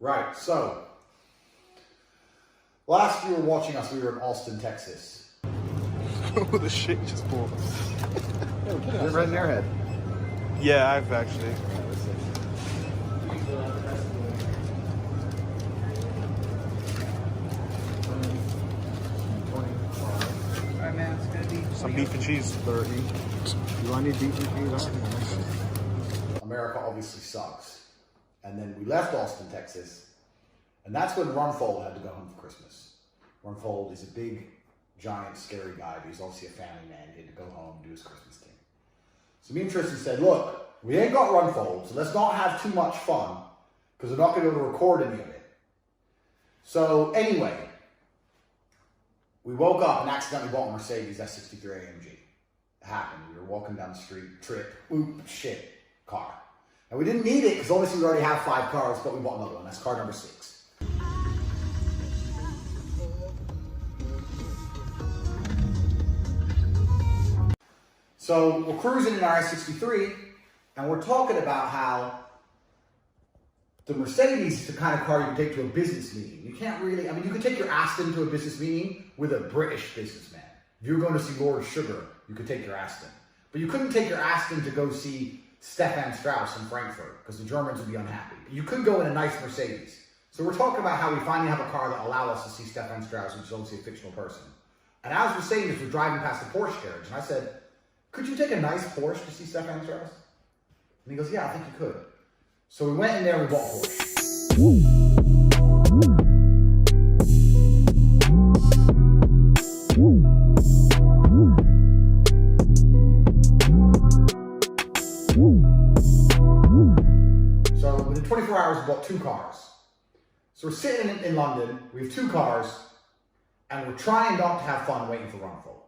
Right, so last you were watching us, we were in Austin, Texas. Oh, the shit just pulled. Is it right in your head? Yeah, I've actually. Alright, man, it's gonna be Some beef and cheese. 30. Do I need beef and cheese? America obviously sucks. And then we left Austin, Texas, and that's when Runfold had to go home for Christmas. Runfold is a big, giant, scary guy, but he's obviously a family man. He had to go home and do his Christmas thing. So me and Tristan said, look, we ain't got Runfold, so let's not have too much fun, because we're not going to be able to record any of it. So anyway, we woke up and accidentally bought a Mercedes S63 AMG. It happened. We were walking down the street, trip, oop, shit, car. And we didn't need it because obviously we already have 5 cars, but we bought another one. That's car number 6. So we're cruising in our S63 and we're talking about how the Mercedes is the kind of car you can take to a business meeting. You can't really, I mean, you could take your Aston to a business meeting with a British businessman. If you were going to see Lord Sugar, you could take your Aston. But you couldn't take your Aston to go see Stefan Strauss in Frankfurt, because the Germans would be unhappy. You could go in a nice Mercedes. So we're talking about how we finally have a car that allows us to see Stefan Strauss, which is obviously a fictional person. And as we're saying this, we're driving past the Porsche carriage, and I said, could you take a nice Porsche to see Stefan Strauss? And he goes, yeah, I think you could. So we went in there and we bought a Porsche. So within 24 hours, we bought 2 cars. So we're sitting in London, we have 2 cars, and we're trying not to have fun waiting for Runfold.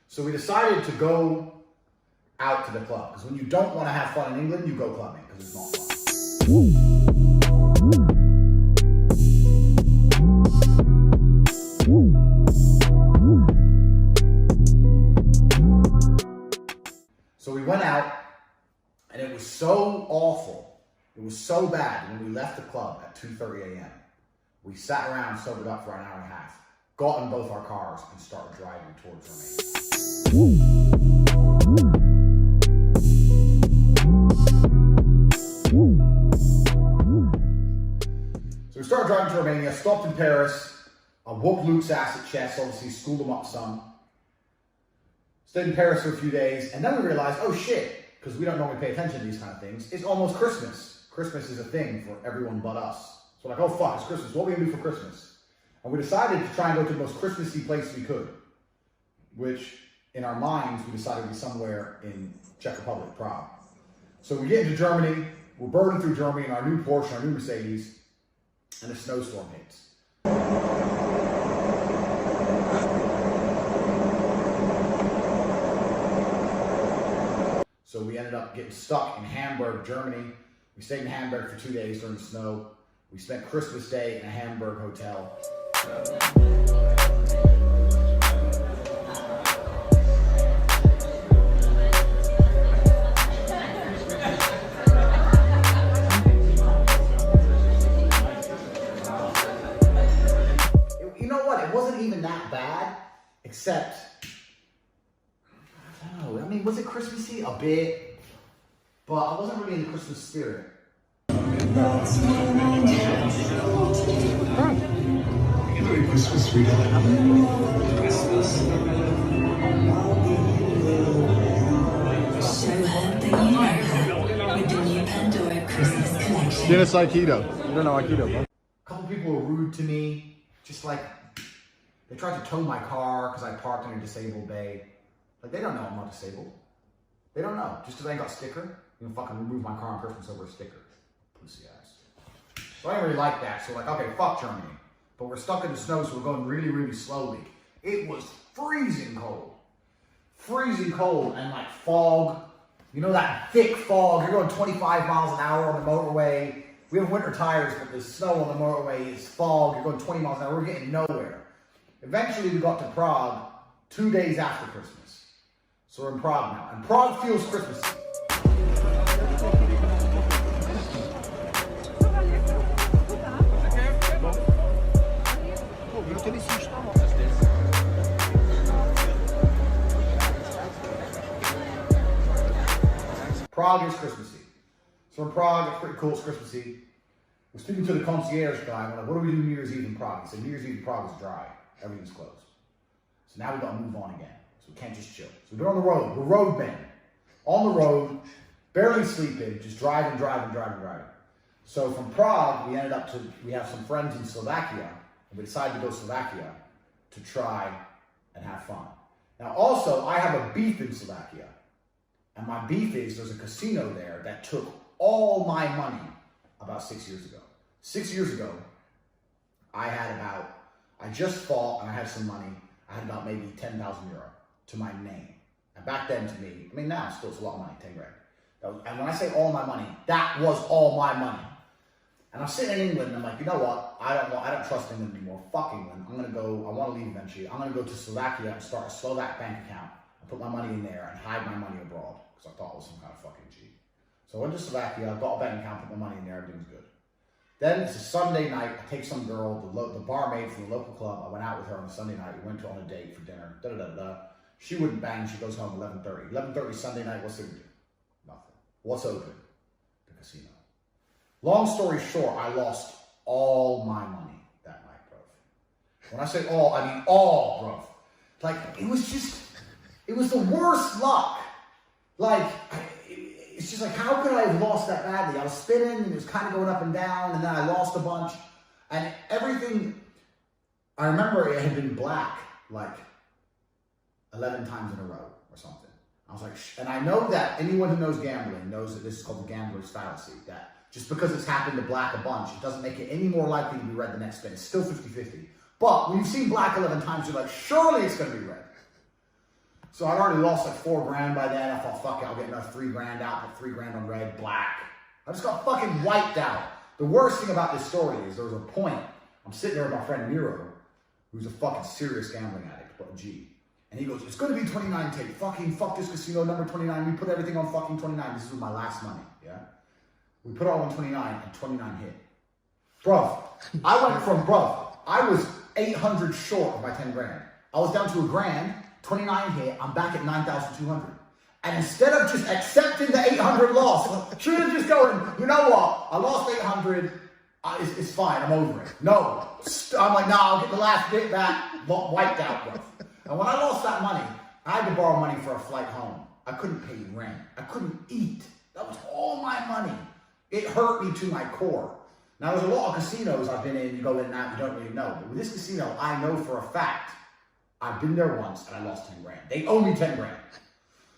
So we decided to go out to the club, because when you don't want to have fun in England, you go clubbing, because it's not fun. So we went out, and it was so awful. It was so bad. When we left the club at 2:30 a.m., we sat around, sobered up for an hour and a half, got in both our cars, and started driving towards Romania. So we started driving to Romania, stopped in Paris, I whooped Luke's ass at chess, obviously schooled him up some. Stayed in Paris for a few days, and then we realized, oh shit, because we don't normally pay attention to these kind of things, it's almost Christmas. Christmas is a thing for everyone but us. So we're like, oh fuck, it's Christmas, what are we gonna do for Christmas? And we decided to try and go to the most Christmassy place we could, which in our minds, we decided to be somewhere in Czech Republic, Prague. So we get into Germany, we're burning through Germany in our new Porsche, our new Mercedes, and a snowstorm hits. So we ended up getting stuck in Hamburg, Germany. We stayed in Hamburg for 2 days during the snow. We spent Christmas Day in a Hamburg hotel. You know what? It wasn't even that bad, except, I don't know, I mean, was it Christmassy? A bit, but I wasn't really in the Christmas spirit. Christmas tree. Show her that you know her with the new Pandora Christmas collection. Get us Aikido. You don't know Aikido, bro. A couple people were rude to me, just like, they tried to tow my car because I parked in a disabled bay. Like, they don't know I'm not disabled. They don't know. Just because I ain't got a sticker, you can fucking remove my car on Christmas over a sticker. Pussy ass. So I didn't really like that. So like, okay, fuck Germany. But we're stuck in the snow, so we're going really, really slowly. It was freezing cold. Freezing cold and like fog. You know that thick fog. You're going 25 miles an hour on the motorway. We have winter tires, but the snow on the motorway is fog. You're going 20 miles an hour. We're getting nowhere. Eventually, we got to Prague 2 days after Christmas. So we're in Prague now. And Prague feels Christmassy. Prague is Christmassy. So in Prague, it's pretty cool. It's Christmassy. We're speaking to the concierge guy. We're like, what do we do New Year's Eve in Prague? He said, New Year's Eve in Prague is dry. Everything's closed. So now we got to move on again. So we can't just chill. So we're on the road. We're road men. On the road, barely sleeping, just driving. So from Prague, we have some friends in Slovakia, and we decided to go to Slovakia to try and have fun. Now also, I have a beef in Slovakia. And my beef is there's a casino there that took all my money about 6 years ago. 6 years ago, I just fought and I had some money. I had about maybe 10,000 euro to my name. And back then to me, I mean now still it's a lot of money, 10 grand. And when I say all my money, that was all my money. And I'm sitting in England and I'm like, you know what? I don't trust England anymore. Fuck England. I want to leave eventually. I'm going to go to Slovakia and start a Slovak bank account and put my money in there and hide my money abroad. Because I thought it was some kind of fucking G. So I went to Slovakia, got a bank account, put my money in there, everything was good. Then it's a Sunday night, I take some girl, the barmaid from the local club, I went out with her on a Sunday night, we went on a date for dinner, She wouldn't bang, she goes home 11:30. 11:30 Sunday night, what's there to do? Nothing. What's open? The casino. Long story short, I lost all my money that night, bro. When I say all, I mean all, bro. Like, it was the worst luck. Like, it's just like, how could I have lost that badly? I was spinning, and it was kind of going up and down, and then I lost a bunch. And everything, I remember it had been black, like, 11 times in a row or something. I was like, and I know that anyone who knows gambling knows that this is called the gambler's fallacy, that just because it's happened to black a bunch, it doesn't make it any more likely to be red the next spin. It's still 50-50. But when you've seen black 11 times, you're like, surely it's going to be red. So I'd already lost like 4 grand by then. I thought, fuck it, I'll get another 3 grand out, put 3 grand on red, black. I just got fucking wiped out. The worst thing about this story is there was a point, I'm sitting there with my friend Miro, who's a fucking serious gambling addict, but a G. And he goes, it's going to be 29, Tate. Fucking fuck this casino, number 29. We put everything on fucking 29. This is my last money, yeah? We put it all on 29, and 29 hit. Bruv, I went from, I was 800 short of my 10 grand. I was down to $1 grand, 29 hit, I'm back at 9,200. And instead of just accepting the 800 loss, should have just going, you know what? I lost 800. It's fine. I'm over it. No. I'm like, nah, I'll get the last bit back. Wiped out, bro. And when I lost that money, I had to borrow money for a flight home. I couldn't pay rent. I couldn't eat. That was all my money. It hurt me to my core. Now, there's a lot of casinos I've been in. You go in and out, you don't really know. But with this casino, I know for a fact, I've been there once and I lost 10 grand. They owe me 10 grand.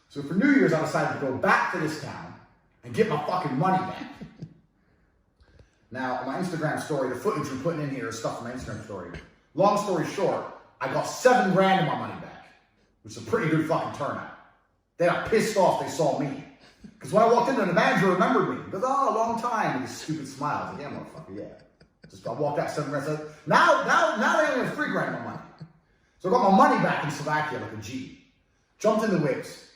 So for New Year's, I decided to go back to this town and get my fucking money back. Now, on my Instagram story, the footage we're putting in here is stuff from my Instagram story. Long story short, I got 7 grand of my money back, which is a pretty good fucking turnout. They got pissed off they saw me. Because when I walked in there, the manager remembered me. He goes, oh, long time. With this stupid smile. I was like, yeah, motherfucker, yeah. Just I walked out 7 grand. So now they only have 3 grand of my money. So I got my money back in Slovakia like a G. Jumped in the whips.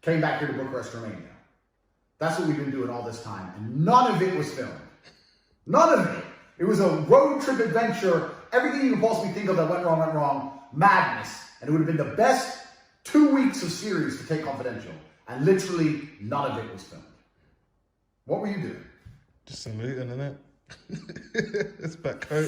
Came back here to Bucharest, Romania. That's what we've been doing all this time. And none of it was filmed. None of it. It was a road trip adventure. Everything you can possibly think of that went wrong. Madness. And it would have been the best 2 weeks of series to Take Confidential. And literally none of it was filmed. What were you doing? Just some looting, innit? It's back home.